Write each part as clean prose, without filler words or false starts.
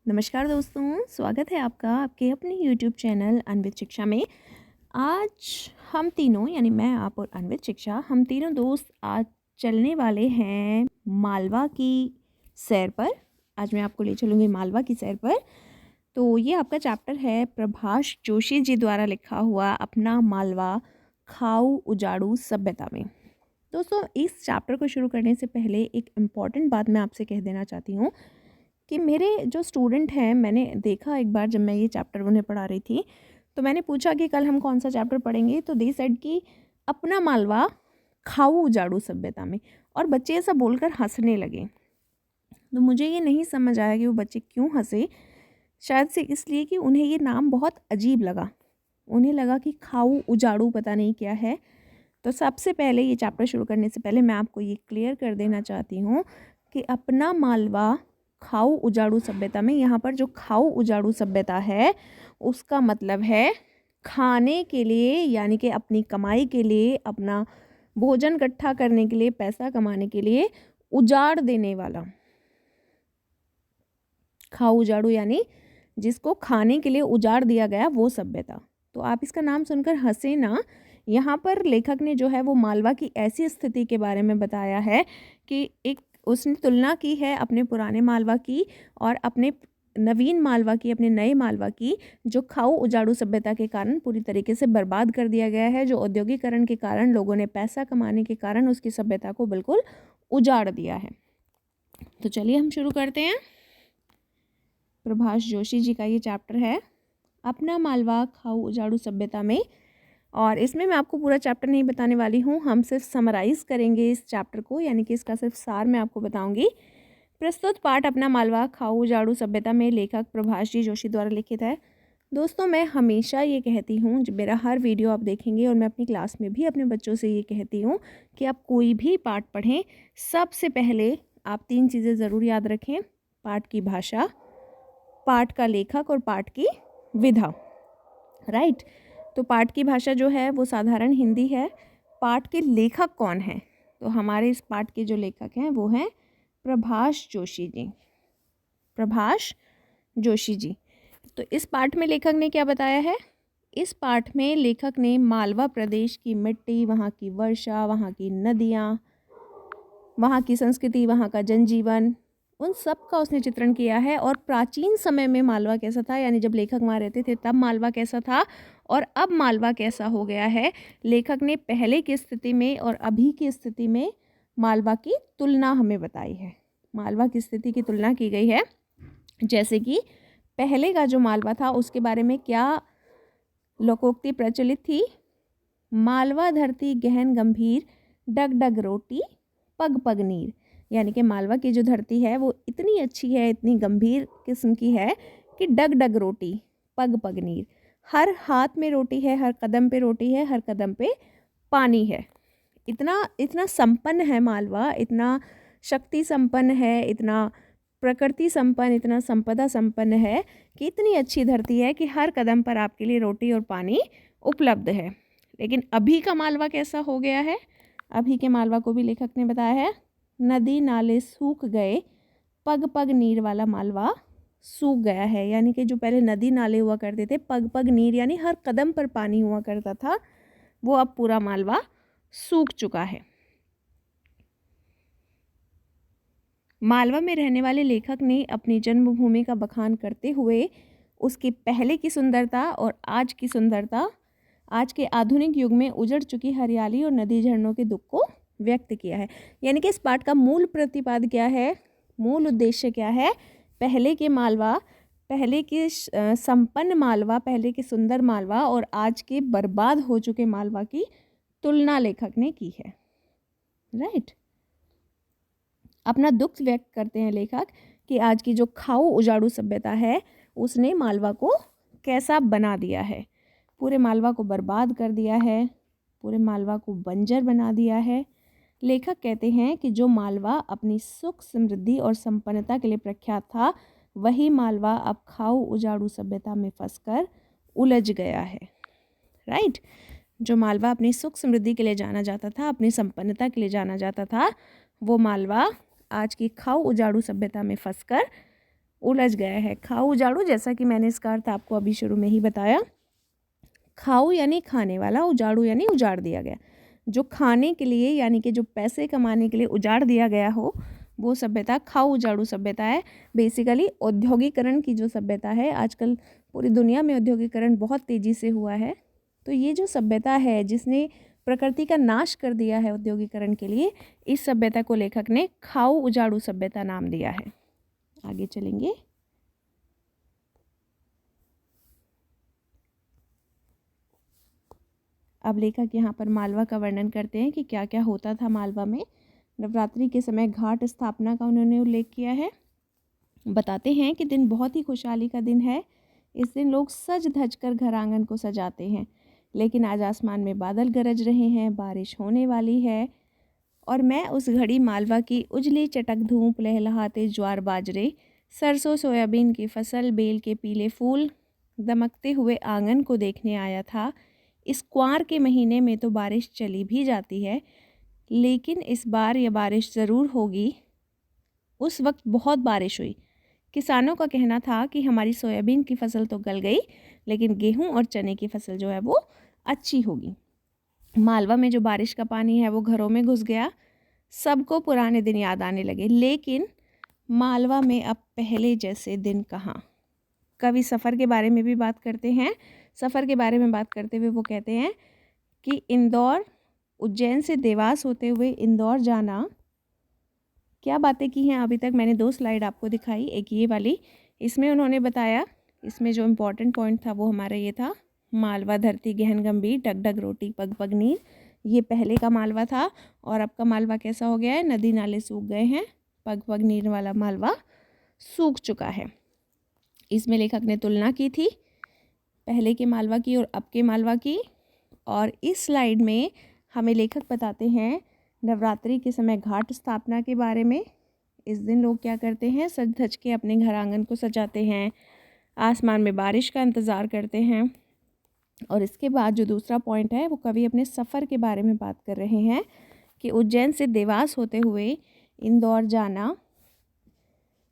नमस्कार दोस्तों, स्वागत है आपका आपके अपने यूट्यूब चैनल अन्वित शिक्षा में। आज हम तीनों यानी मैं, आप और अन्वित शिक्षा, हम तीनों दोस्त आज चलने वाले हैं मालवा की सैर पर। आज मैं आपको ले चलूँगी मालवा की सैर पर। तो ये आपका चैप्टर है प्रभाष जोशी जी द्वारा लिखा हुआ अपना मालवा खाऊ उजाड़ू सभ्यता में। दोस्तों, इस चैप्टर को शुरू करने से पहले एक इम्पॉर्टेंट बात मैं आपसे कह देना चाहती हूँ कि मेरे जो स्टूडेंट हैं, मैंने देखा एक बार जब मैं ये चैप्टर उन्हें पढ़ा रही थी, तो मैंने पूछा कि कल हम कौन सा चैप्टर पढ़ेंगे, तो दे सेड कि अपना मालवा खाऊ उजाड़ू सभ्यता में। और बच्चे ऐसा बोलकर हंसने लगे। तो मुझे ये नहीं समझ आया कि वो बच्चे क्यों हंसे। शायद से इसलिए कि उन्हें ये नाम बहुत अजीब लगा। उन्हें लगा कि खाऊ उजाड़ू पता नहीं क्या है। तो सबसे पहले ये चैप्टर शुरू करने से पहले मैं आपको ये क्लियर कर देना चाहती हूँ कि अपना मालवा खाऊ उजाड़ू सभ्यता में, यहाँ पर जो खाऊ उजाड़ू सभ्यता है उसका मतलब है खाने के लिए, यानी कि अपनी कमाई के लिए, अपना भोजन इकट्ठा करने के लिए, पैसा कमाने के लिए उजाड़ देने वाला। खाऊ उजाड़ू यानी जिसको खाने के लिए उजाड़ दिया गया, वो सभ्यता। तो आप इसका नाम सुनकर हंसे ना। यहाँ पर लेखक ने जो है वो मालवा की ऐसी स्थिति के बारे में बताया है कि एक उसने तुलना की है अपने पुराने मालवा की और अपने नवीन मालवा की, अपने नए मालवा की, जो खाऊ उजाड़ू सभ्यता के कारण पूरी तरीके से बर्बाद कर दिया गया है, जो औद्योगिकरण के कारण, लोगों ने पैसा कमाने के कारण उसकी सभ्यता को बिल्कुल उजाड़ दिया है। तो चलिए हम शुरू करते हैं। प्रभाष जोशी जी का ये चैप्टर है अपना मालवा खाऊ उजाड़ू सभ्यता में। और इसमें मैं आपको पूरा चैप्टर नहीं बताने वाली हूँ, हम सिर्फ समराइज करेंगे इस चैप्टर को, यानी कि इसका सिर्फ सार मैं आपको बताऊंगी। प्रस्तुत पाठ अपना मालवा खाऊ उजाड़ू सभ्यता में लेखक प्रभाष जी जोशी द्वारा लिखित है। दोस्तों, मैं हमेशा ये कहती हूँ, जब मेरा हर वीडियो आप देखेंगे और मैं अपनी क्लास में भी अपने बच्चों से ये कहती हूँ कि आप कोई भी पाठ पढ़ें, सबसे पहले आप 3 चीज़ें ज़रूर याद रखें: पाठ की भाषा, पाठ का लेखक और पाठ की विधा। राइट। तो पाठ की भाषा जो है वो साधारण हिंदी है। पाठ के लेखक कौन है? तो हमारे इस पाठ के जो लेखक हैं वो हैं प्रभाष जोशी जी। प्रभाष जोशी जी। तो इस पाठ में लेखक ने क्या बताया है? इस पाठ में लेखक ने मालवा प्रदेश की मिट्टी, वहाँ की वर्षा, वहाँ की नदियाँ, वहाँ की संस्कृति, वहाँ का जनजीवन, उन सब का उसने चित्रण किया है। और प्राचीन समय में मालवा कैसा था, यानी जब लेखक वहाँ रहते थे तब मालवा कैसा था और अब मालवा कैसा हो गया है, लेखक ने पहले की स्थिति में और अभी की स्थिति में मालवा की तुलना हमें बताई है। मालवा की स्थिति की तुलना की गई है। जैसे कि पहले का जो मालवा था उसके बारे में क्या लोकोक्ति प्रचलित थी? मालवा धरती गहन गंभीर, डग डग रोटी, पग पग नीर। यानी कि मालवा की जो धरती है वो इतनी अच्छी है, इतनी गंभीर किस्म की है कि डग डग रोटी, पग पग नीर। हर हाथ में रोटी है, हर कदम पे रोटी है, हर कदम पे पानी है। इतना इतना संपन्न है मालवा, इतना शक्ति संपन्न है, इतना प्रकृति संपन्न, इतना संपदा संपन्न है कि इतनी अच्छी धरती है कि हर कदम पर आपके लिए रोटी और पानी उपलब्ध है। लेकिन अभी का मालवा कैसा हो गया है? अभी के मालवा को भी लेखक ने बताया है, नदी नाले सूख गए, पग पग नीर वाला मालवा सूख गया है। यानी कि जो पहले नदी नाले हुआ करते थे, पग पग नीर यानी हर कदम पर पानी हुआ करता था, वो अब पूरा मालवा सूख चुका है। मालवा में रहने वाले लेखक ने अपनी जन्मभूमि का बखान करते हुए उसके पहले की सुंदरता और आज की सुंदरता, आज के आधुनिक युग में उजड़ चुकी हरियाली और नदी झरनों के दुख को व्यक्त किया है। यानी कि इस पाठ का मूल प्रतिपाद क्या है, मूल उद्देश्य क्या है? पहले के मालवा, पहले के संपन्न मालवा, पहले के सुंदर मालवा और आज के बर्बाद हो चुके मालवा की तुलना लेखक ने की है। राइट। अपना दुख व्यक्त करते हैं लेखक कि आज की जो खाऊ उजाड़ू सभ्यता है उसने मालवा को कैसा बना दिया है। पूरे मालवा को बर्बाद कर दिया है, पूरे मालवा को बंजर बना दिया है। लेखक कहते हैं कि जो मालवा अपनी सुख, समृद्धि और संपन्नता के लिए प्रख्यात था, वही मालवा अब खाऊ उजाड़ू सभ्यता में फंसकर उलझ गया है। राइट। जो मालवा अपनी सुख समृद्धि के लिए जाना जाता था, अपनी संपन्नता के लिए जाना जाता था, वो मालवा आज की खाऊ उजाड़ू सभ्यता में फंसकर उलझ गया है। खाऊ उजाड़ू, जैसा कि मैंने इसका अर्थ आपको अभी शुरू में ही बताया। खाऊ यानी खाने वाला, उजाड़ू यानी उजाड़ दिया गया। जो खाने के लिए यानी कि जो पैसे कमाने के लिए उजाड़ दिया गया हो वो सभ्यता खाऊ उजाड़ू सभ्यता है। बेसिकली औद्योगिकरण की जो सभ्यता है, आजकल पूरी दुनिया में औद्योगिकरण बहुत तेज़ी से हुआ है, तो ये जो सभ्यता है जिसने प्रकृति का नाश कर दिया है औद्योगिकरण के लिए, इस सभ्यता को लेखक ने खाऊ उजाड़ू सभ्यता नाम दिया है। आगे चलेंगे। अब लेखक यहाँ पर मालवा का वर्णन करते हैं कि क्या क्या होता था मालवा में। नवरात्रि के समय घाट स्थापना का उन्होंने उल्लेख किया है। बताते हैं कि दिन बहुत ही खुशहाली का दिन है। इस दिन लोग सज धज कर घर आंगन को सजाते हैं, लेकिन आज आसमान में बादल गरज रहे हैं, बारिश होने वाली है। और मैं उस घड़ी मालवा की उजली चटक धूप, लहलहाते ज्वार बाजरे, सरसों सोयाबीन की फसल, बेल के पीले फूल दमकते हुए आंगन को देखने आया था। इस क्वार के महीने में तो बारिश चली भी जाती है, लेकिन इस बार यह बारिश ज़रूर होगी। उस वक्त बहुत बारिश हुई। किसानों का कहना था कि हमारी सोयाबीन की फसल तो गल गई, लेकिन गेहूं और चने की फसल जो है वो अच्छी होगी। मालवा में जो बारिश का पानी है वो घरों में घुस गया। सबको पुराने दिन याद आने लगे, लेकिन मालवा में अब पहले जैसे दिन कहाँ। कवि सफ़र के बारे में भी बात करते हैं। सफ़र के बारे में बात करते हुए वो कहते हैं कि इंदौर, उज्जैन से देवास होते हुए इंदौर जाना। क्या बातें की हैं अभी तक, मैंने 2 स्लाइड आपको दिखाई, एक ये वाली, इसमें उन्होंने बताया, इसमें जो इम्पोर्टेंट पॉइंट था वो हमारा ये था, मालवा धरती गहन गंभीर, डग डग रोटी पग पग नीर। ये पहले का मालवा था, और अब का मालवा कैसा हो गया है, नदी नाले सूख गए हैं, पग पग नीर वाला मालवा सूख चुका है। इसमें लेखक ने तुलना की थी पहले के मालवा की और अब के मालवा की। और इस स्लाइड में हमें लेखक बताते हैं नवरात्रि के समय घाट स्थापना के बारे में। इस दिन लोग क्या करते हैं, सज धज के अपने घर आंगन को सजाते हैं, आसमान में बारिश का इंतज़ार करते हैं। और इसके बाद जो दूसरा पॉइंट है वो कवि अपने सफ़र के बारे में बात कर रहे हैं कि उज्जैन से देवास होते हुए इंदौर जाना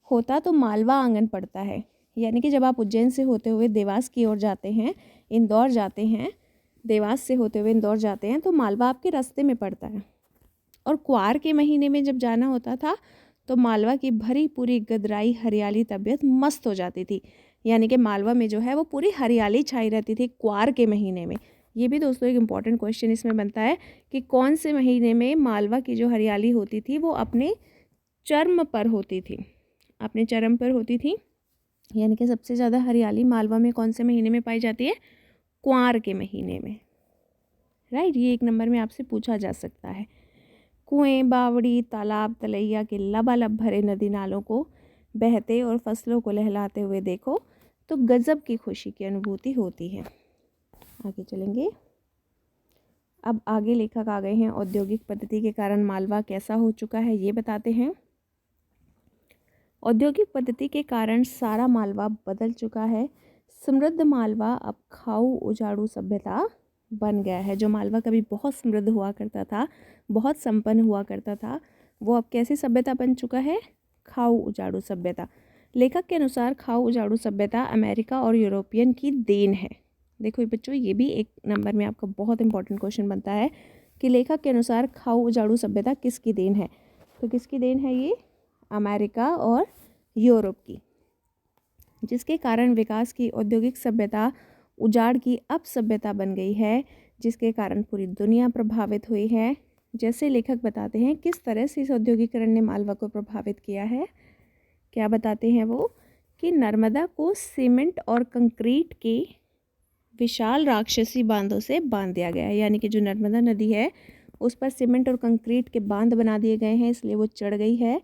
होता तो मालवा आंगन पड़ता है। यानी कि जब आप उज्जैन से होते हुए देवास की ओर जाते हैं, इंदौर जाते हैं, देवास से होते हुए इंदौर जाते हैं, तो मालवा आपके रास्ते में पड़ता है। और क्वार के महीने में जब जाना होता था तो मालवा की भरी पूरी गदराई हरियाली तबीयत मस्त हो जाती थी। यानी कि मालवा में जो है वो पूरी हरियाली छाई रहती थी क्वार के महीने में। ये भी दोस्तों एक इम्पॉर्टेंट क्वेश्चन इसमें बनता है कि कौन से महीने में मालवा की जो हरियाली होती थी वो अपने चरम पर होती थी, अपने चरम पर होती थी। यानी कि सबसे ज़्यादा हरियाली मालवा में कौन से महीने में पाई जाती है, क्वार के महीने में, राइट। ये 1 नंबर में आपसे पूछा जा सकता है। कुएं, बावड़ी, तालाब, तलैया के लबालब भरे नदी नालों को बहते और फसलों को लहलाते हुए देखो तो गजब की खुशी की अनुभूति होती है। आगे चलेंगे। अब आगे लेखक आ गए हैं औद्योगिक पद्धति के कारण मालवा कैसा हो चुका है ये बताते हैं। औद्योगिक पद्धति के कारण सारा मालवा बदल चुका है। समृद्ध मालवा अब खाऊ उजाड़ू सभ्यता बन गया है। जो मालवा कभी बहुत समृद्ध हुआ करता था, बहुत संपन्न हुआ करता था, वो अब कैसी सभ्यता बन चुका है, खाऊ उजाड़ू सभ्यता। लेखक के अनुसार खाऊ उजाड़ू सभ्यता अमेरिका और यूरोपियन की देन है। देखो बच्चों, ये भी 1 नंबर में आपका बहुत इंपॉर्टेंट क्वेश्चन बनता है कि लेखक के अनुसार खाऊ उजाड़ू सभ्यता किसकी देन है। तो किसकी देन है ये, अमेरिका और यूरोप की, जिसके कारण विकास की औद्योगिक सभ्यता उजाड़ की अब सभ्यता बन गई है, जिसके कारण पूरी दुनिया प्रभावित हुई है। जैसे लेखक बताते हैं किस तरह से इस औद्योगिकरण ने मालवा को प्रभावित किया है। क्या बताते हैं वो कि नर्मदा को सीमेंट और कंक्रीट के विशाल राक्षसी बांधों से बांध दिया गया है। यानी कि जो नर्मदा नदी है उस पर सीमेंट और कंक्रीट के बांध बना दिए गए हैं, इसलिए वो चढ़ गई है,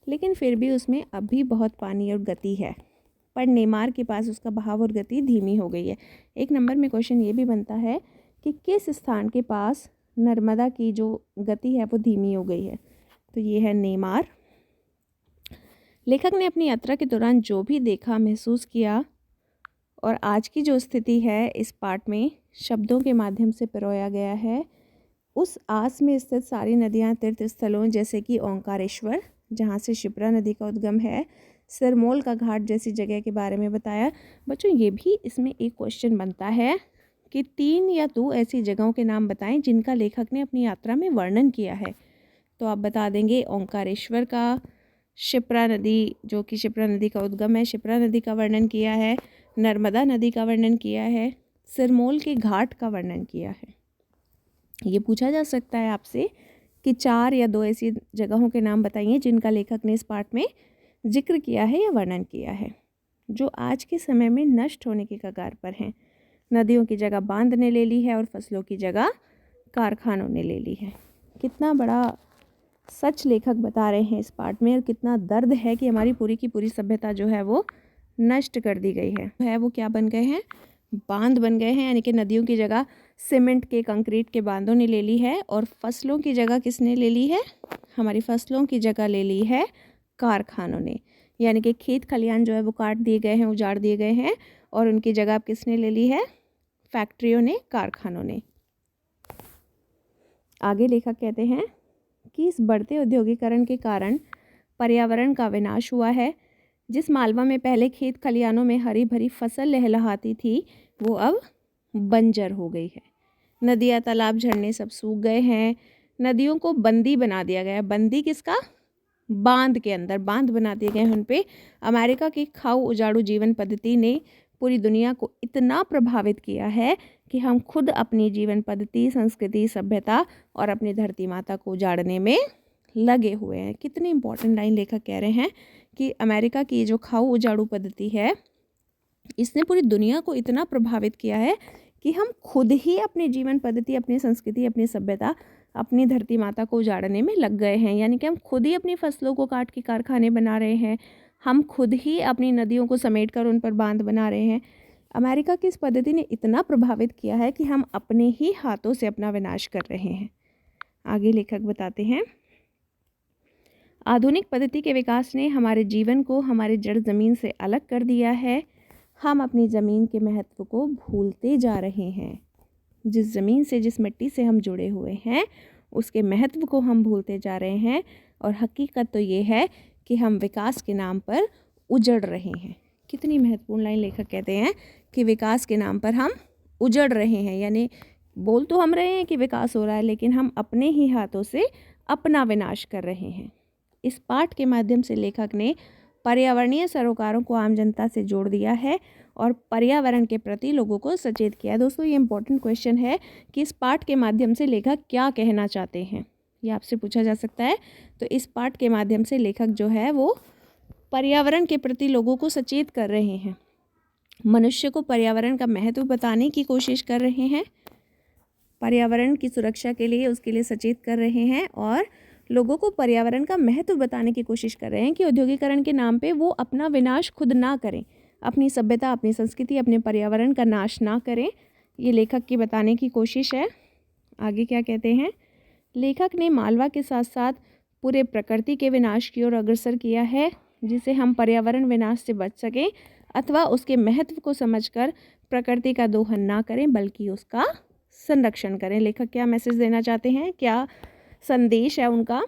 लेकिन फिर भी उसमें अभी बहुत पानी और गति है। पर नेमार के पास उसका बहाव और गति धीमी हो गई है। 1 नंबर में क्वेश्चन ये भी बनता है कि किस स्थान के पास नर्मदा की जो गति है वो धीमी हो गई है, तो ये है नेमार। लेखक ने अपनी यात्रा के दौरान जो भी देखा, महसूस किया और आज की जो स्थिति है इस पाठ में शब्दों के माध्यम से पिरोया गया है। उस आस में स्थित सारी नदियाँ तीर्थ स्थलों जैसे कि ओंकारेश्वर, जहाँ से शिप्रा नदी का उद्गम है, सिरमौल का घाट जैसी जगह के बारे में बताया। बच्चों ये भी इसमें एक क्वेश्चन बनता है कि 3 या 2 ऐसी जगहों के नाम बताएं जिनका लेखक ने अपनी यात्रा में वर्णन किया है। तो आप बता देंगे ओंकारेश्वर का, शिप्रा नदी जो कि शिप्रा नदी का उद्गम है, शिप्रा नदी का वर्णन किया है, नर्मदा नदी का वर्णन किया है, सिरमौल के घाट का वर्णन किया है। ये पूछा जा सकता है आपसे कि 4 या 2 ऐसी जगहों के नाम बताइए जिनका लेखक ने इस पाठ में जिक्र किया है या वर्णन किया है, जो आज के समय में नष्ट होने के कगार पर हैं। नदियों की जगह बांध ने ले ली है और फसलों की जगह कारखानों ने ले ली है। कितना बड़ा सच लेखक बता रहे हैं इस पाठ में, और कितना दर्द है कि हमारी पूरी की पूरी सभ्यता जो है वो नष्ट कर दी गई है। वो क्या बन गए हैं? बांध बन गए हैं, यानी कि नदियों की जगह सीमेंट के, कंक्रीट के बांधों ने ले ली है, और फसलों की जगह किसने ले ली है? हमारी फसलों की जगह ले ली है कारखानों ने। यानी कि खेत खलिहान जो है वो काट दिए गए हैं, उजाड़ दिए गए हैं, और उनकी जगह अब किसने ले ली है? फैक्ट्रियों ने, कारखानों ने। आगे लेखक कहते हैं कि इस बढ़ते औद्योगिकरण के कारण पर्यावरण का विनाश हुआ है। जिस मालवा में पहले खेत खलिहानों में हरी भरी फसल लहलहाती थी वो अब बंजर हो गई है। नदियाँ, तालाब, झरने सब सूख गए हैं। नदियों को बंदी बना दिया गया है। बंदी किसका? बांध के अंदर बांध बना दिए गए हैं उन पे। अमेरिका की खाऊ उजाड़ू जीवन पद्धति ने पूरी दुनिया को इतना प्रभावित किया है कि हम खुद अपनी जीवन पद्धति, संस्कृति, सभ्यता और अपनी धरती माता को उजाड़ने में लगे हुए हैं। कितनी इंपॉर्टेंट लाइन लेखक कह रहे हैं कि अमेरिका की जो खाऊ उजाड़ू पद्धति है इसने पूरी दुनिया को इतना प्रभावित किया है कि हम खुद ही अपनी जीवन पद्धति, अपनी संस्कृति, अपनी सभ्यता, अपनी धरती माता को उजाड़ने में लग गए हैं। यानी कि हम खुद ही अपनी फसलों को काट के कारखाने बना रहे हैं, हम खुद ही अपनी नदियों को समेट कर उन पर बांध बना रहे हैं। अमेरिका की इस पद्धति ने इतना प्रभावित किया है कि हम अपने ही हाथों से अपना विनाश कर रहे हैं। आगे लेखक बताते हैं, आधुनिक पद्धति के विकास ने हमारे जीवन को हमारे जड़ ज़मीन से अलग कर दिया है। हम अपनी ज़मीन के महत्व को भूलते जा रहे हैं। जिस ज़मीन से, जिस मिट्टी से हम जुड़े हुए हैं उसके महत्व को हम भूलते जा रहे हैं। और हकीकत तो ये है कि हम विकास के नाम पर उजड़ रहे हैं। कितनी महत्वपूर्ण लाइन लेखक कहते हैं कि विकास के नाम पर हम उजड़ रहे हैं। यानी बोल तो हम रहे हैं कि विकास हो रहा है, लेकिन हम अपने ही हाथों से अपना विनाश कर रहे हैं। इस पाठ के माध्यम से लेखक ने पर्यावरणीय सरोकारों को आम जनता से जोड़ दिया है और पर्यावरण के प्रति लोगों को सचेत किया है। दोस्तों ये इंपॉर्टेंट क्वेश्चन है कि इस पाठ के माध्यम से लेखक क्या कहना चाहते हैं, ये आपसे पूछा जा सकता है। तो इस पाठ के माध्यम से लेखक जो है वो पर्यावरण के प्रति लोगों को सचेत कर रहे हैं, मनुष्य को पर्यावरण का महत्व बताने की कोशिश कर रहे हैं, पर्यावरण की सुरक्षा के लिए उसके लिए सचेत कर रहे हैं, और लोगों को पर्यावरण का महत्व बताने की कोशिश कर रहे हैं कि औद्योगिकरण के नाम पे वो अपना विनाश खुद ना करें, अपनी सभ्यता, अपनी संस्कृति, अपने पर्यावरण का नाश ना करें। ये लेखक की बताने की कोशिश है। आगे क्या कहते हैं, लेखक ने मालवा के साथ साथ पूरे प्रकृति के विनाश की ओर अग्रसर किया है, जिसे हम पर्यावरण विनाश से बच सकें अथवा उसके महत्व को समझकर प्रकृति का दोहन ना करें बल्कि उसका संरक्षण करें। लेखक क्या मैसेज देना चाहते हैं, क्या संदेश है उनका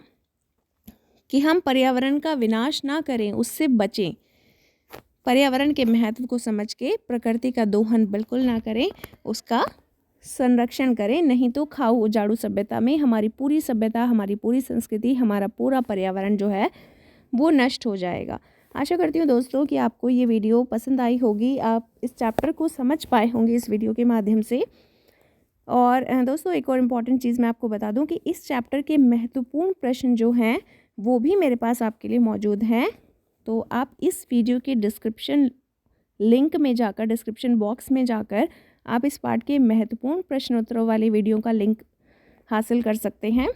कि हम पर्यावरण का विनाश ना करें, उससे बचें, पर्यावरण के महत्व को समझ के प्रकृति का दोहन बिल्कुल ना करें, उसका संरक्षण करें। नहीं तो खाऊ उजाड़ू सभ्यता में हमारी पूरी सभ्यता, हमारी पूरी संस्कृति, हमारा पूरा पर्यावरण जो है वो नष्ट हो जाएगा। आशा करती हूँ दोस्तों कि आपको ये वीडियो पसंद आई होगी, आप इस चैप्टर को समझ पाए होंगे इस वीडियो के माध्यम से। और दोस्तों एक और इम्पॉर्टेंट चीज़ मैं आपको बता दूं कि इस चैप्टर के महत्वपूर्ण प्रश्न जो हैं वो भी मेरे पास आपके लिए मौजूद हैं। तो आप इस वीडियो के डिस्क्रिप्शन लिंक में जाकर, डिस्क्रिप्शन बॉक्स में जाकर आप इस पाठ के महत्वपूर्ण प्रश्नोत्तरों वाली वीडियो का लिंक हासिल कर सकते हैं।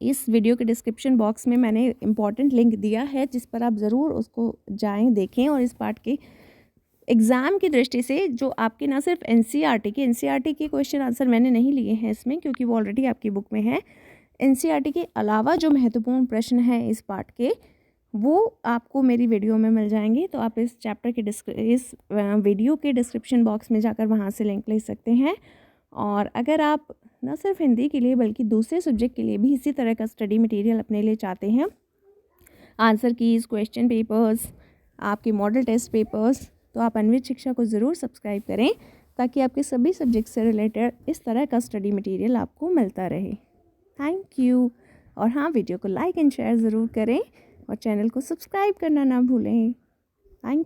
इस वीडियो के डिस्क्रिप्शन बॉक्स में मैंने इम्पॉर्टेंट लिंक दिया है जिस पर आप ज़रूर उसको जाएं, देखें, और इस पाठ के एग्ज़ाम की दृष्टि से जो आपके ना सिर्फ एनसीईआरटी के क्वेश्चन आंसर मैंने नहीं लिए हैं इसमें, क्योंकि वो ऑलरेडी आपकी बुक में है। एनसीईआरटी के अलावा जो महत्वपूर्ण प्रश्न हैं इस पाठ के, वो आपको मेरी वीडियो में मिल जाएंगे। तो आप इस चैप्टर के इस वीडियो के डिस्क्रिप्शन बॉक्स में जाकर वहाँ से लिंक ले सकते हैं। और अगर आप न सिर्फ हिंदी के लिए बल्कि दूसरे सब्जेक्ट के लिए भी इसी तरह का स्टडी मटेरियल अपने लिए चाहते हैं, आंसर कीज़, क्वेश्चन पेपर्स, आपके मॉडल टेस्ट पेपर्स, तो आप अन्वित शिक्षा को ज़रूर सब्सक्राइब करें ताकि आपके सभी सब्जेक्ट से रिलेटेड इस तरह का स्टडी मटेरियल आपको मिलता रहे। Thank you. और हाँ, वीडियो को लाइक एंड शेयर ज़रूर करें और चैनल को सब्सक्राइब करना ना भूलें। Thank you.